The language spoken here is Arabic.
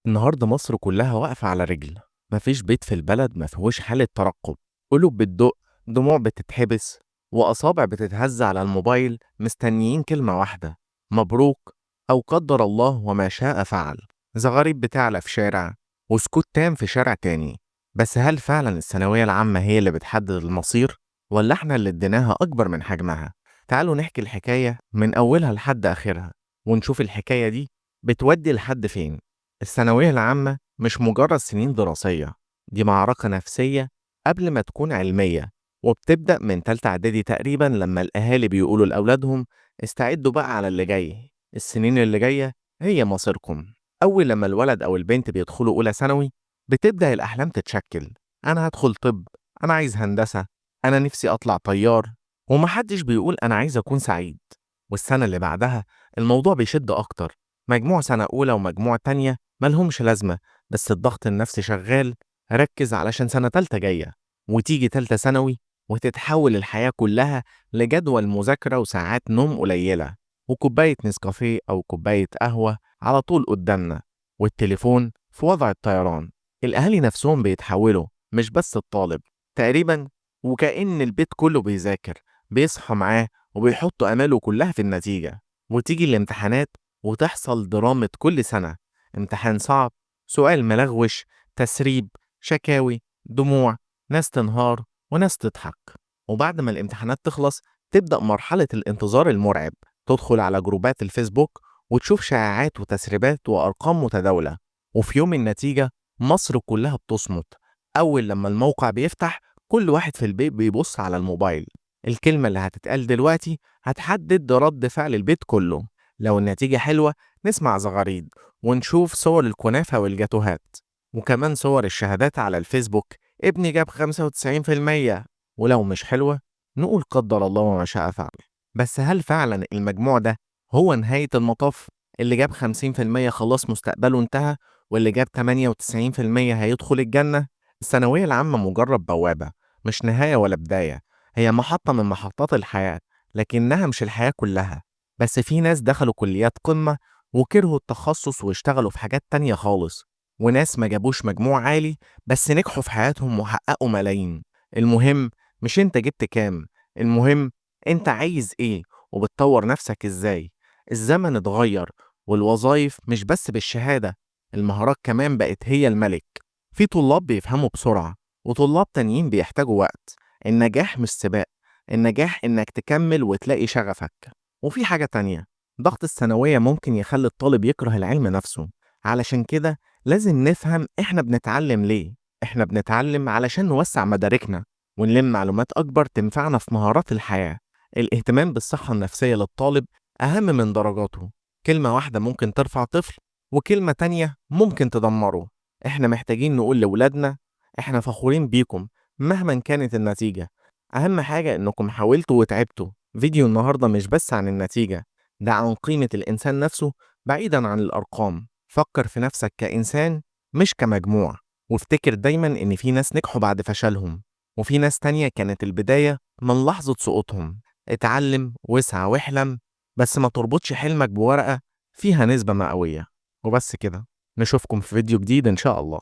النهارده مصر كلها واقفة على رجل. مفيش بيت في البلد ما فيهوش حالة ترقب. قلوب بتدق، دموع بتتحبس، وأصابع بتتهز على الموبايل مستنيين كلمة واحدة: مبروك، أو قدر الله وما شاء فعل. زغاريد بتعلى في شارع، وسكوت تام في شارع تاني. بس هل فعلا الثانوية العامة هي اللي بتحدد المصير، ولا احنا اللي اديناها أكبر من حجمها؟ تعالوا نحكي الحكاية من أولها لحد آخرها، ونشوف الحكاية دي بتودي لحد فين. الثانوية العامة مش مجرد سنين دراسية، دي معركة نفسية قبل ما تكون علمية، وبتبدأ من تالتة إعدادي تقريبا لما الأهالي بيقولوا لأولادهم: استعدوا بقى على اللي جاي، السنين اللي جاية هي مصيركم. أول لما الولد أو البنت بيدخلوا أولى ثانوي بتبدأ الأحلام تتشكل: أنا هدخل طب، أنا عايز هندسة، أنا نفسي أطلع طيار. ومحدش بيقول أنا عايز أكون سعيد. والسنة اللي بعدها الموضوع بيشد أكتر. مجموع سنة أولى ومجموع تانية ملهمش لازمة، بس الضغط النفسي شغال. ركز علشان سنة تالتة جاية، وتيجي تالتة ثانوي وتتحول الحياة كلها لجدول مذاكرة وساعات نوم قليلة، وكوباية نسكافيه أو كوباية قهوة على طول قدامنا، والتليفون في وضع الطيران. الأهالي نفسهم بيتحولوا، مش بس الطالب تقريبا، وكأن البيت كله بيذاكر، بيصحى معاه وبيحطوا أماله كلها في النتيجة. وتيجي الامتحانات وتحصل درامة كل سنة: امتحان صعب، سؤال ملغوش، تسريب، شكاوي، دموع، ناس تنهار وناس تضحك. وبعد ما الامتحانات تخلص تبدأ مرحلة الانتظار المرعب. تدخل على جروبات الفيسبوك وتشوف شائعات وتسريبات وأرقام متداولة. وفي يوم النتيجة مصر كلها بتصمت. أول لما الموقع بيفتح كل واحد في البيت بيبص على الموبايل. الكلمة اللي هتتقال دلوقتي هتحدد رد فعل البيت كله. لو النتيجة حلوة نسمع زغاريد، ونشوف صور الكنافة والجاتوهات، وكمان صور الشهادات على الفيسبوك: ابني جاب 95%. ولو مش حلوة نقول قدر الله وما شاء فعل. بس هل فعلا المجموع ده هو نهاية المطاف؟ اللي جاب 50% خلاص مستقبله انتهى، واللي جاب 98% هيدخل الجنة؟ الثانوية العامة مجرد بوابة، مش نهاية ولا بداية. هي محطة من محطات الحياة، لكنها مش الحياة كلها. بس في ناس دخلوا كليات قمة وكرهوا التخصص واشتغلوا في حاجات تانية خالص، وناس ما جابوش مجموع عالي بس نجحوا في حياتهم وحققوا ملايين. المهم مش انت جبت كام، المهم انت عايز ايه وبتطور نفسك ازاي. الزمن اتغير، والوظائف مش بس بالشهادة، المهارات كمان بقت هي الملك. في طلاب بيفهموا بسرعة، وطلاب تانيين بيحتاجوا وقت. النجاح مش سباق، النجاح إنك تكمل وتلاقي شغفك. وفي حاجة تانية: ضغط الثانوية ممكن يخلي الطالب يكره العلم نفسه. علشان كده لازم نفهم إحنا بنتعلم ليه. إحنا بنتعلم علشان نوسع مداركنا ونلم معلومات أكبر تنفعنا في مهارات الحياة. الاهتمام بالصحة النفسية للطالب أهم من درجاته. كلمة واحدة ممكن ترفع طفل، وكلمة تانية ممكن تدمره. إحنا محتاجين نقول لولادنا: إحنا فخورين بيكم مهما كانت النتيجة. أهم حاجة إنكم حاولتوا وتعبتوا. فيديو النهاردة مش بس عن النتيجة، ده عن قيمة الإنسان نفسه بعيدا عن الأرقام. فكر في نفسك كإنسان مش كمجموع، وافتكر دايما إن في ناس نجحوا بعد فشلهم، وفي ناس تانية كانت البداية من لحظة سقوطهم. اتعلم واسعى واحلم، بس ما تربطش حلمك بورقة فيها نسبة مئوية. وبس كده، نشوفكم في فيديو جديد إن شاء الله.